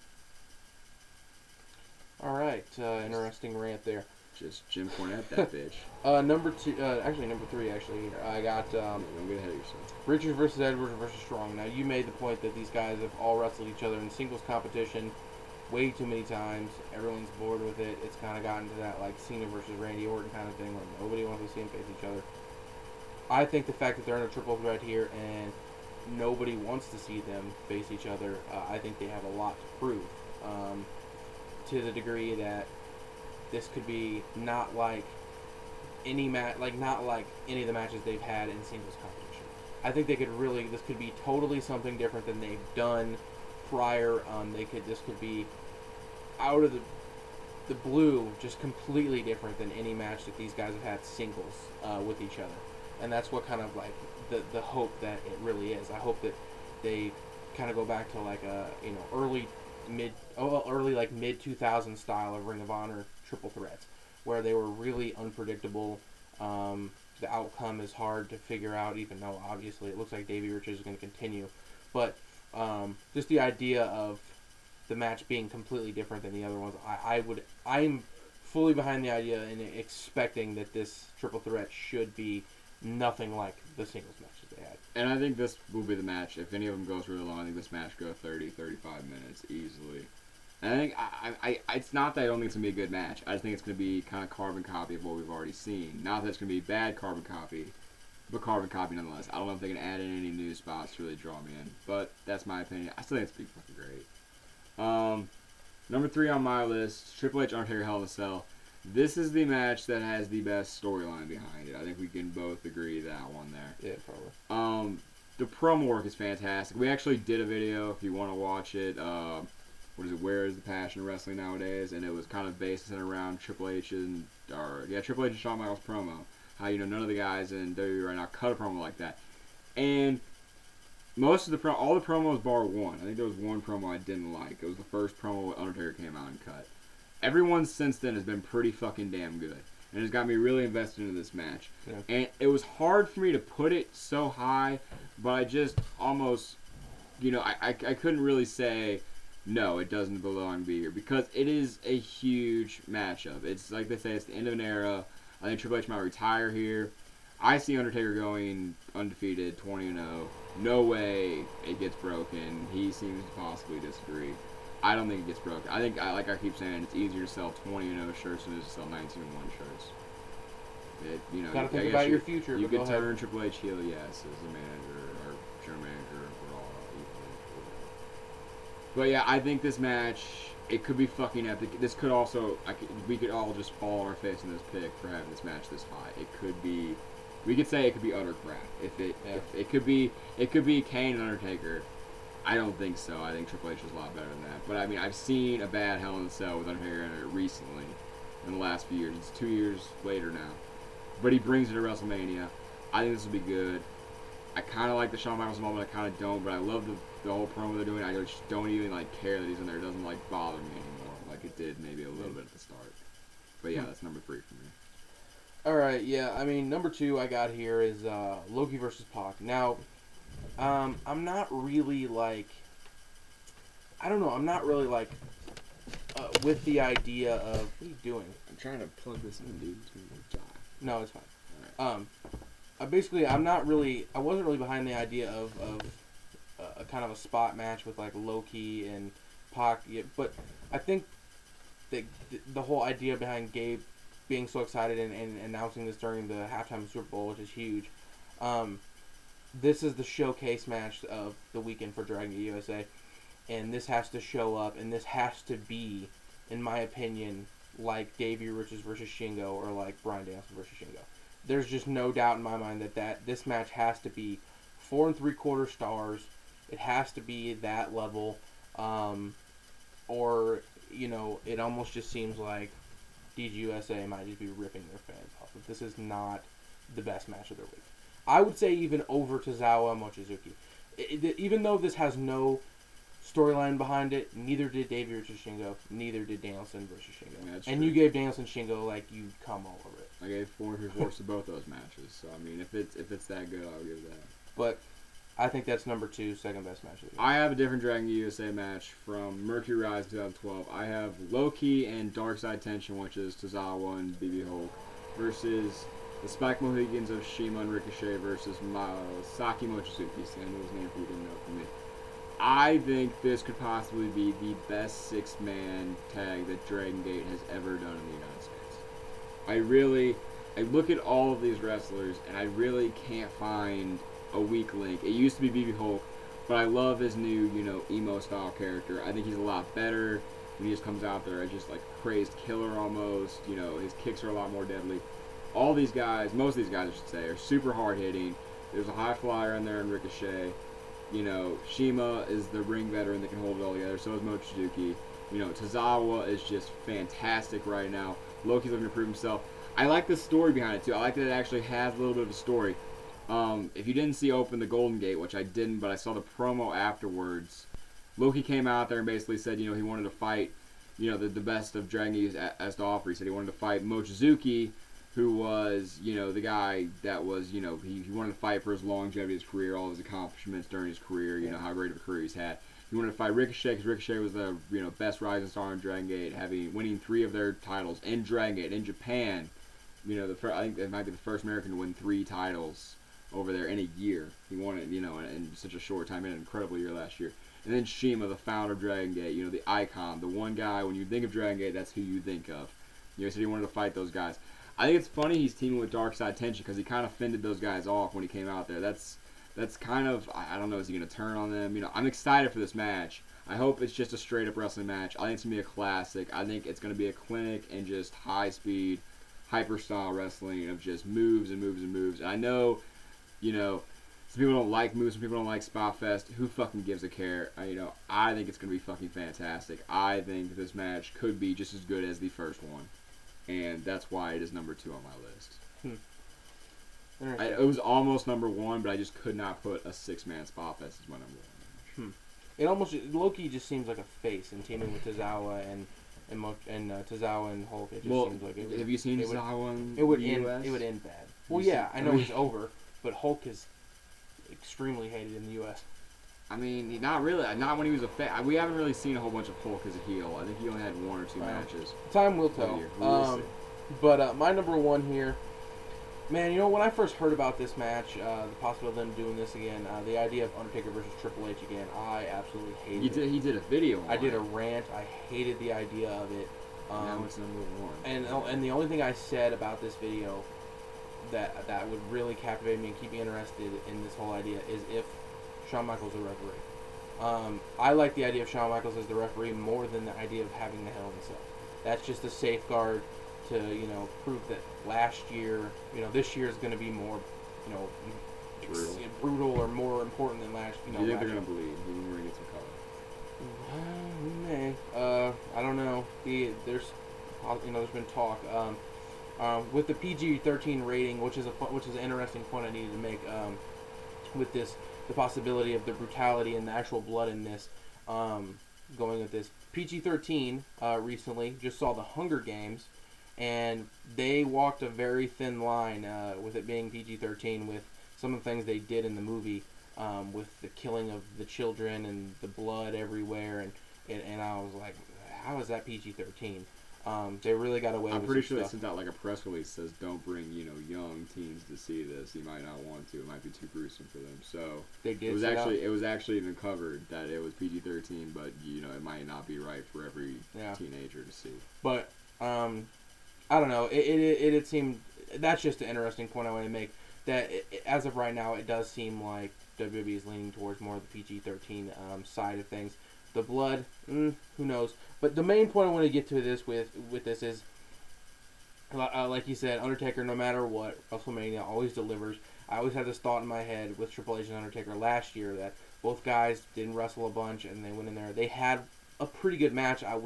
All right, interesting rant there. Just Jim Cornette, that bitch. Number 3. Actually, I got Don't get ahead of yourself. Richards versus Edwards versus Strong. Now, you made the point that these guys have all wrestled each other in singles competition way too many times. Everyone's bored with it. It's kind of gotten to that like Cena versus Randy Orton kind of thing where nobody wants to see them face each other. I think the fact that they're in a triple threat here and nobody wants to see them face each other, I think they have a lot to prove. To the degree that this could be not like any not like any of the matches they've had in singles competition. I think this could be totally something different than they've done prior. This could be out of the blue, just completely different than any match that these guys have had singles with each other. And that's what kind of like the hope that it really is. I hope that they kind of go back to like a early mid 2000 style of Ring of Honor triple threats, where they were really unpredictable. The outcome is hard to figure out, even though obviously it looks like Davey Richards is going to continue. But just the idea of the match being completely different than the other ones, I'm fully behind the idea and expecting that this triple threat should be nothing like the singles matches they had. And I think this will be the match. If any of them goes really long, I think this match go 30, 35 minutes easily. And I think it's not that I don't think it's going to be a good match. I just think it's going to be kind of carbon copy of what we've already seen. Not that it's going to be bad carbon copy, but carbon copy nonetheless. I don't know if they can add in any new spots to really draw me in. But that's my opinion. I still think it's going to be fucking great. Number 3 on my list, Triple H Undertaker Hell in a Cell. This is the match that has the best storyline behind it. I think we can both agree that one there. Yeah, probably. The promo work is fantastic. We actually did a video, if you want to watch it. Where is the passion of wrestling nowadays? And it was kind of based around Triple H and Shawn Michaels promo. How none of the guys in WWE right now cut a promo like that. And most of all the promos bar one. I think there was one promo I didn't like. It was the first promo Undertaker came out and cut. Everyone since then has been pretty fucking damn good. And it's got me really invested into this match. Yeah. And it was hard for me to put it so high, but I just almost, I couldn't really say, no, it doesn't belong to be here. Because it is a huge matchup. It's like they say, it's the end of an era. I think Triple H might retire here. I see Undertaker going undefeated, 20-0. No way it gets broken. He seems to possibly disagree. I don't think it gets broken. I think, like I keep saying, it's easier to sell 20-0 shirts than it is to sell 19-1 shirts. Gotta think about your future. You could turn Triple H heel, yes, as a manager or general manager or all equally. But yeah, I think this match, it could be fucking epic. This could also, we could all just fall on our face in this pick for having this match this high. It could be, we could say it could be utter crap. If it could be Kane and Undertaker. I don't think so. I think Triple H is a lot better than that. But I mean, I've seen a bad Hell in a Cell with Undertaker in it recently, in the last few years. It's 2 years later now. But he brings it to WrestleMania. I think this will be good. I kind of like the Shawn Michaels moment. I kind of don't. But I love the whole promo they're doing. I just don't even care that he's in there. It doesn't bother me anymore like it did maybe a little bit at the start. But yeah, that's number 3 for me. All right. Yeah. I mean, number 2 I got here is Loki versus Pac. Now. I'm not really I'm not really with the idea of what are you doing? I'm trying to plug this in, dude. No, it's fine. Right. I wasn't really behind the idea of a kind of a spot match with like Loki and Pac, but I think that the whole idea behind Gabe being so excited and announcing this during the halftime of Super Bowl, which is huge. This is the showcase match of the weekend for Dragon Gate USA, and this has to show up, and this has to be, in my opinion, like Davey Richards versus Shingo or like Bryan Danielson versus Shingo. There's just no doubt in my mind that this match has to be 4 3/4 stars. It has to be that level, or it almost just seems like DGUSA might just be ripping their fans off. But this is not the best match of their week. I would say even over Tozawa and Mochizuki. Even though this has no storyline behind it, neither did Davey versus Shingo, neither did Danielson versus Shingo. Yeah, and you gave Danielson Shingo like you come all over it. I gave 4 3/4 to both those matches. So I mean, if it's that good, I'll give that. But I think that's number 2, second best match of the week. I have a different Dragon Gate USA match from Mercury Rise 2012. I have Loki and Dark Side Tension, which is Tozawa and BB Hulk, versus the Spike Mohegans of Shima and Ricochet versus Saki Mochizuki. So I know his name, if you didn't know from me. I think this could possibly be the best 6-man tag that Dragon Gate has ever done in the United States. I look at all of these wrestlers, and I really can't find a weak link. It used to be BB Hulk, but I love his new, emo style character. I think he's a lot better when he just comes out there as just like a crazed killer almost. His kicks are a lot more deadly. All these guys, most of these guys I should say, are super hard hitting. There's a high flyer in there in Ricochet. Shima is the ring veteran that can hold it all together. So is Mochizuki. Tozawa is just fantastic right now. Loki's looking to prove himself. I like the story behind it too. I like that it actually has a little bit of a story. If you didn't see Open the Golden Gate, which I didn't, but I saw the promo afterwards, Loki came out there and basically said, he wanted to fight, the best of Dragon Gate as to offer. He said he wanted to fight Mochizuki, who was, the guy that was, he wanted to fight for his longevity of his career, all his accomplishments during his career, how great of a career he's had. He wanted to fight Ricochet because Ricochet was the, best rising star in Dragon Gate, winning 3 of their titles in Dragon Gate. In Japan, I think it might be the first American to win 3 titles over there in a year. He won it, in such a short time. He had an incredible year last year. And then Shima, the founder of Dragon Gate, the icon, the one guy, when you think of Dragon Gate, that's who you think of. He said he wanted to fight those guys. I think it's funny he's teaming with Dark Side Tension because he kind of fended those guys off when he came out there. That's kind of, I don't know, is he going to turn on them? I'm excited for this match. I hope it's just a straight-up wrestling match. I think it's going to be a classic. I think it's going to be a clinic and just high-speed, hyper-style wrestling of just moves and moves and moves. And I know, some people don't like moves, some people don't like Spot Fest. Who fucking gives a care? I think it's going to be fucking fantastic. I think this match could be just as good as the first one. And that's why it is number 2 on my list. It was almost number 1, but I just could not put a 6-man Spot Fest as my number 1. It almost, Loki just seems like a face in teaming with Tozawa and Tozawa and Hulk. It just seems like it would, have you seen Tozawa in the US? It would end bad. Well, yeah, I know he's over, but Hulk is extremely hated in the U.S. I mean, not really. Not when he was a face. We haven't really seen a whole bunch of Hulk as a heel. I think he only had 1 or 2 matches. Time will tell. But my number 1 here, man, when I first heard about this match, the possibility of them doing this again, the idea of Undertaker versus Triple H again, I absolutely hated it. He did a video on I did a rant. I hated the idea of it. Now it's number 1. And the only thing I said about this video that would really captivate me and keep me interested in this whole idea is if Shawn Michaels is the referee. I like the idea of Shawn Michaels as the referee more than the idea of having the Hell in a Cell. That's just a safeguard to, prove that last year, this year is going to be more, brutal or more important than last. You think they're going to bleed? You think we're going to get some color? We may. I don't know. There's been talk. With the PG-13 rating, which is an interesting point I needed to make. With this, the possibility of the brutality and the actual blood in this, going with this PG-13 recently just saw the Hunger Games, and they walked a very thin line with it being PG-13 with some of the things they did in the movie, with the killing of the children and the blood everywhere, and I was like, how is that PG-13? They really got away with I'm pretty some sure they stuff. sent out like a press release that says don't bring young teens to see this. You might not want to. It might be too gruesome for them. So They did. it was actually even covered that it was PG-13, but it might not be right for every teenager to see. But I don't know. It seemed that's just an interesting point I want to make. That as of right now, it does seem like WWE is leaning towards more of the PG-13 side of things. The blood, who knows? But the main point I want to get to this with this is, like you said, Undertaker, no matter what, WrestleMania always delivers. I always had this thought in my head with Triple H and Undertaker last year that both guys didn't wrestle a bunch and they went in there. They had a pretty good match. I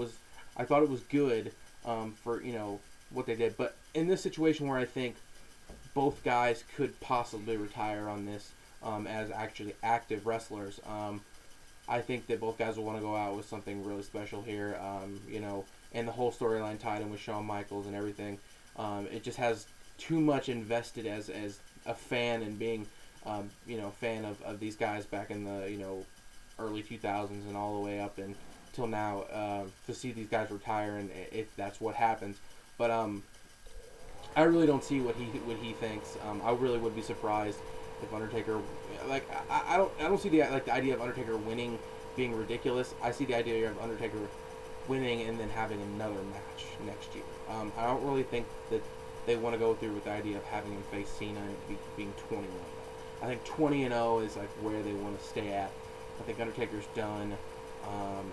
thought it was good for what they did. But in this situation where I think both guys could possibly retire on this as actually active wrestlers. I think that both guys will want to go out with something really special here, and the whole storyline tied in with Shawn Michaels and everything. It just has too much invested as a fan and being, fan of these guys back in the, early 2000s and all the way up until now to see these guys retire and if that's what happens. But I really don't see what he thinks. I really would be surprised if Undertaker, I don't see the idea of Undertaker winning being ridiculous. I see the idea of Undertaker winning and then having another match next year. I don't really think that they want to go through with the idea of having him face Cena and being 21-0. I think 20-0 is like where they want to stay at. I think Undertaker's done.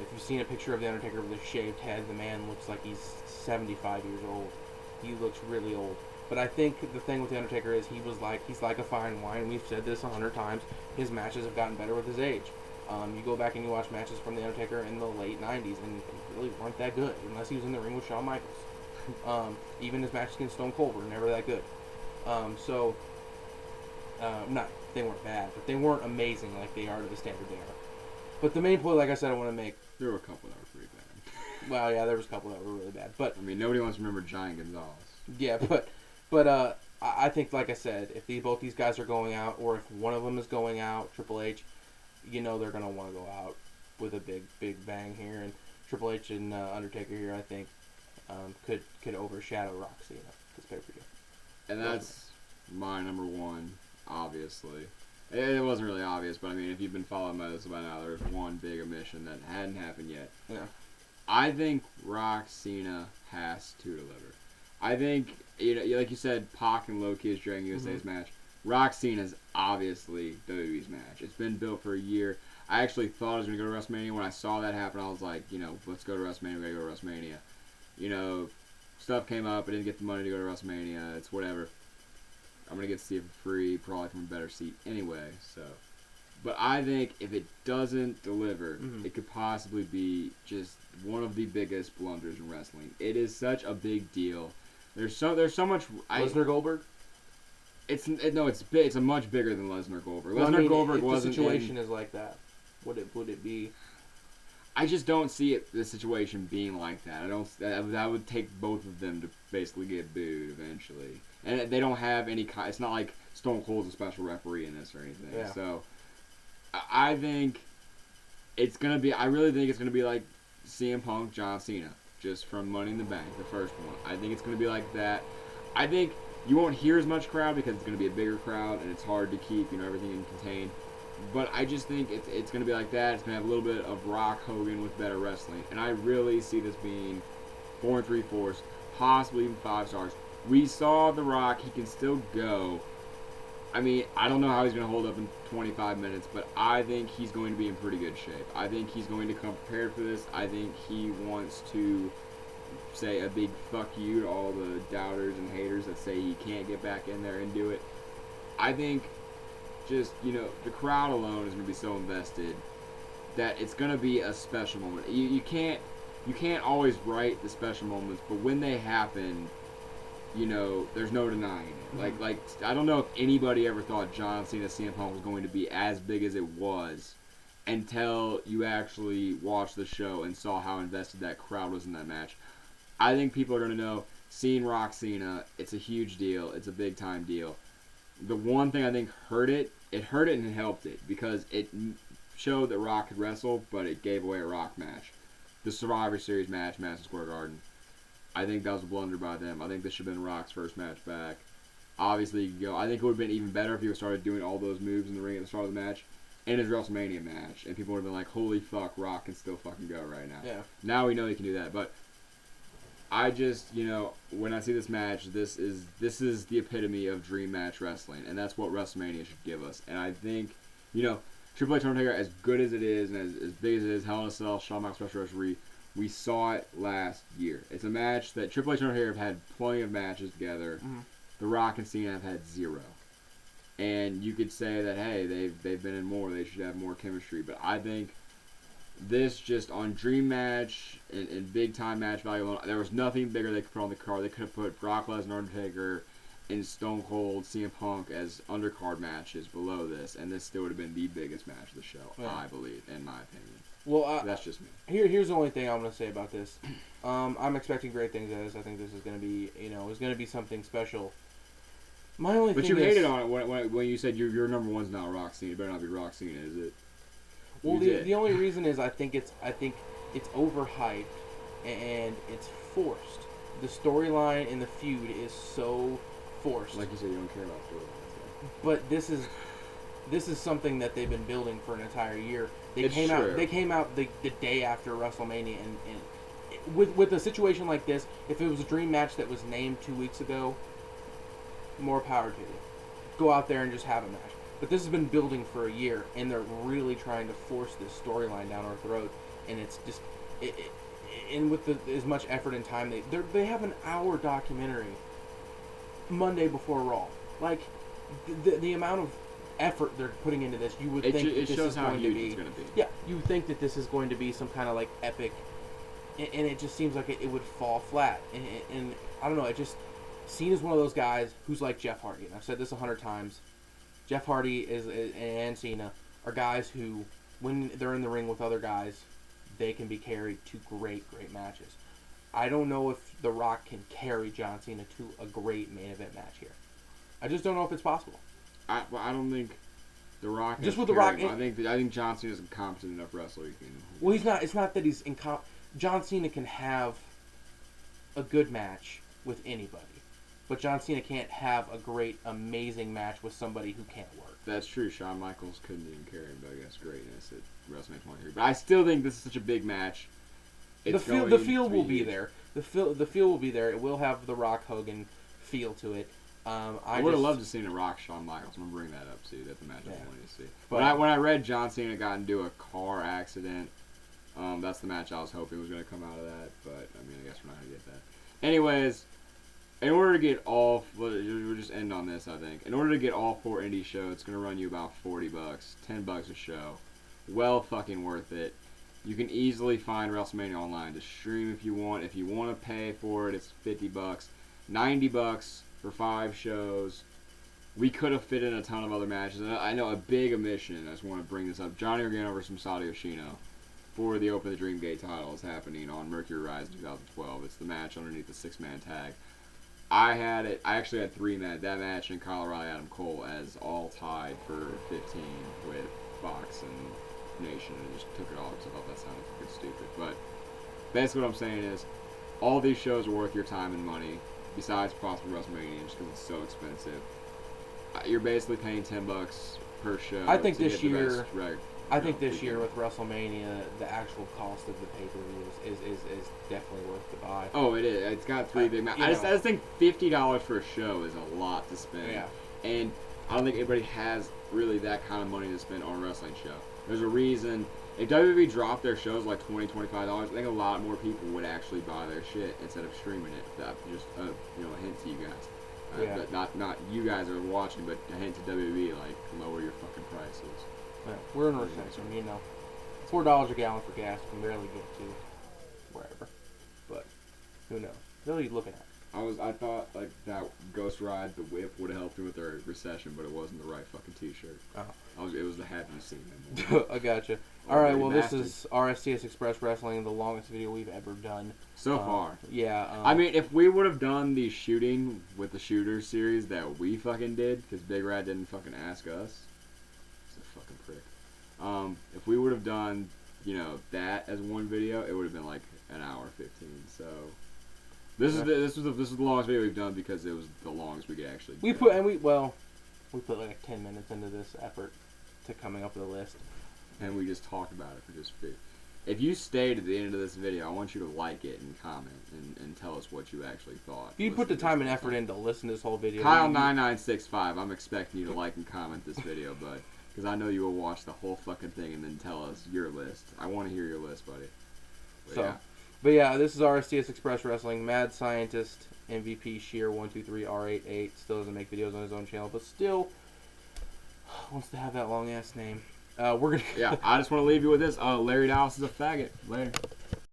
If you've seen a picture of the Undertaker with a shaved head, the man looks like he's 75 years old. He looks really old. But I think the thing with The Undertaker is he's like a fine wine. We've said this 100 times. His matches have gotten better with his age. You go back and you watch matches from The Undertaker in the late 90s, and they really weren't that good, unless he was in the ring with Shawn Michaels. Even his matches against Stone Cold were never that good. They weren't bad, but they weren't amazing like they are to the standard they are. But the main point, like I said, I want to make... There were a couple that were pretty bad. Well, yeah, there was a couple that were really bad. But I mean, nobody wants to remember Giant Gonzalez. Yeah, but I think, like I said, if both these guys are going out, or if one of them is going out, Triple H, they're going to want to go out with a big bang here. And Triple H and Undertaker here, I think, could overshadow Rock Cena this pay-per-view. And that's my number one, obviously. It wasn't really obvious, but I mean, if you've been following by this by now, there's one big omission that hadn't happened yet. Yeah. I think Rock Cena has to deliver. I think, like you said, Pac and Loki is Dragon USA's match. Rock Cena is obviously WWE's match. It's been built for a year. I actually thought I was going to go to WrestleMania. When I saw that happen, I was like, let's go to WrestleMania. We got to go to WrestleMania. Stuff came up. I didn't get the money to go to WrestleMania. It's whatever. I'm going to get to see it for free, probably from a better seat anyway. So, but I think if it doesn't deliver, it could possibly be just one of the biggest blunders in wrestling. It is such a big deal. There's so much. Lesnar Goldberg. It's a much bigger than Lesnar Goldberg. Lesnar Goldberg wasn't. The situation is like that. Would it be? I just don't see the situation being like that. That would take both of them to basically get booed eventually, and they don't have any. It's not like Stone Cold's a special referee in this or anything. Yeah. So, I think it's gonna be. I really think it's gonna be like CM Punk, John Cena, just from Money in the Bank, the first one. I think it's gonna be like that. I think you won't hear as much crowd because it's gonna be a bigger crowd and it's hard to keep everything contained. But I just think it's going to be like that. It's going to have a little bit of Rock Hogan with better wrestling. And I really see this being 4 3/4, possibly even 5 stars. We saw The Rock. He can still go. I mean, I don't know how he's going to hold up in 25 minutes, but I think he's going to be in pretty good shape. I think he's going to come prepared for this. I think he wants to say a big fuck you to all the doubters and haters that say he can't get back in there and do it. I think... just, the crowd alone is going to be so invested that it's going to be a special moment. You can't always write the special moments, but when they happen, there's no denying it. Like I don't know if anybody ever thought John Cena CM Punk was going to be as big as it was until you actually watched the show and saw how invested that crowd was in that match. I think people are going to know, seeing Rock Cena, it's a huge deal. It's a big time deal. The one thing I think hurt it and it helped it because it showed that Rock could wrestle, but it gave away a Rock match. the Survivor Series match, Madison Square Garden. I think that was a blunder by them. I think this should have been Rock's first match back. Obviously, I think it would have been even better if he started doing all those moves in the ring at the start of the match in his WrestleMania match, and people would have been like, holy fuck, Rock can still fucking go right now. Yeah. Now we know he can do that, but I just, when I see this match, this is the epitome of dream match wrestling, and that's what WrestleMania should give us. And I think, Triple H Undertaker, as good as it is, and as big as it is, Hell in a Cell, Shawn Michaels Special Referee, we saw it last year. It's a match that Triple H and Undertaker have had plenty of matches together. Mm-hmm. The Rock and Cena have had 0. And you could say that, hey, they've been in more, they should have more chemistry. But I think this just on Dream Match and big time match value alone, there was nothing bigger they could put on the card. They could have put Brock Lesnar, Undertaker, and Stone Cold, CM Punk as undercard matches below this, and this still would have been the biggest match of the show, yeah. I believe, in my opinion. Well, that's just me. Here's the only thing I'm going to say about this. I'm expecting great things out of this. I think this is going to be, it's going to be something special. My only but thing you is, hated on it when you said your number one's not Rock Cena. It better not be Rock Cena, is it? Well, the only reason is I think it's overhyped and it's forced. The storyline in the feud is so forced. Like you said, you don't care about storylines. But this is something that they've been building for an entire year. They came out the day after WrestleMania, and with a situation like this, if it was a dream match that was named 2 weeks ago, more power to you. Go out there and just have a match. But this has been building for a year, and they're really trying to force this storyline down our throat, and it's just and with as much effort and time they have an hour documentary Monday before Raw. Like the amount of effort they're putting into this, you would think that this is going to be. It's going to be. Yeah, you would think that this is going to be some kind of like epic, and it just seems like it would fall flat. And I don't know. It just Cena's one of those guys who's like Jeff Hardy, and I've said this 100 times. Jeff Hardy and Cena are guys who, when they're in the ring with other guys, they can be carried to great matches. I don't know if The Rock can carry John Cena to a great main event match here. I just don't know if it's possible. I don't think The Rock. Just with The Rock, I think John Cena is a competent enough wrestler. Well, he's not. It's not that he's incompetent. John Cena can have a good match with anybody. But John Cena can't have a great, amazing match with somebody who can't work. That's true. Shawn Michaels couldn't even carry him, but I guess greatness at WrestleMania 23. But I still think this is such a big match. The feel will be there. The feel will be there. It will have the Rock Hogan feel to it. I would have loved to see a Rock Shawn Michaels. I'm gonna bring that up too. That's the match I wanted to see. But when I read John Cena got into a car accident, that's the match I was hoping was gonna come out of that. But I mean, I guess we're not gonna get that. Anyways. In order to get all, we'll just end on this, I think. In order to get all 4 indie shows, it's going to run you about $40, $10 a show. Well fucking worth it. You can easily find WrestleMania online to stream if you want. If you want to pay for it, it's $50. $90 for 5 shows. We could have fit in a ton of other matches. And I know a big omission, I just want to bring this up. Johnny Gargano versus Masato Yoshino for the Open the Dream Gate title is happening on Mercury Rise in 2012. It's the match underneath the 6-man tag. I actually had 3 men. That match and Kyle O'Reilly, Adam Cole as all tied for 15 with Fox and Nation, and just took it all because I thought that sounded fucking stupid. But basically what I'm saying is, all these shows are worth your time and money, besides possibly WrestleMania, just because it's so expensive. You're basically paying $10 per show. I think this year with WrestleMania, the actual cost of the pay-per-view is definitely worth the buy. Oh, it is. It's got 3 big matches. I just think $50 for a show is a lot to spend. Yeah. And I don't think anybody has really that kind of money to spend on a wrestling show. There's a reason. If WWE dropped their shows like $20, $25, I think a lot more people would actually buy their shit instead of streaming it. That's just a hint to you guys. Not you guys are watching, but a hint to WWE, like, lower your fucking prices. Yeah, we're in a recession, $4 a gallon for gas can barely get to wherever. But who knows? What are you looking at? I thought like that Ghost Ride, the whip would have helped me with their recession, but it wasn't the right fucking t-shirt. Oh. It was the Have You Seen Them? I gotcha. Alright, well this is RSTSExpressWrestling, the longest video we've ever done. So far. Yeah. I mean, if we would have done the shooting with the Shooters series that we fucking did, because Big Rat didn't fucking ask us. He's a fucking prick. If we would have done that as one video, it would have been like an hour 15. So this is the longest video we've done because it was the longest we could actually. We put like 10 minutes into this effort to coming up with a list. And we just talked about it for just 50. If you stayed at the end of this video, I want you to like it and comment and tell us what you actually thought. If you put the time and effort in to listen to this whole video. Kyle9965, I'm expecting you to like and comment this video, bud. Because I know you will watch the whole fucking thing and then tell us your list. I want to hear your list, buddy. But yeah, this is RSTS Express Wrestling. Mad Scientist, MVP, Sheer, 123, R88. Still doesn't make videos on his own channel, but still wants to have that long ass name. We're gonna. Yeah, I just want to leave you with this. Larry Dallas is a faggot. Later.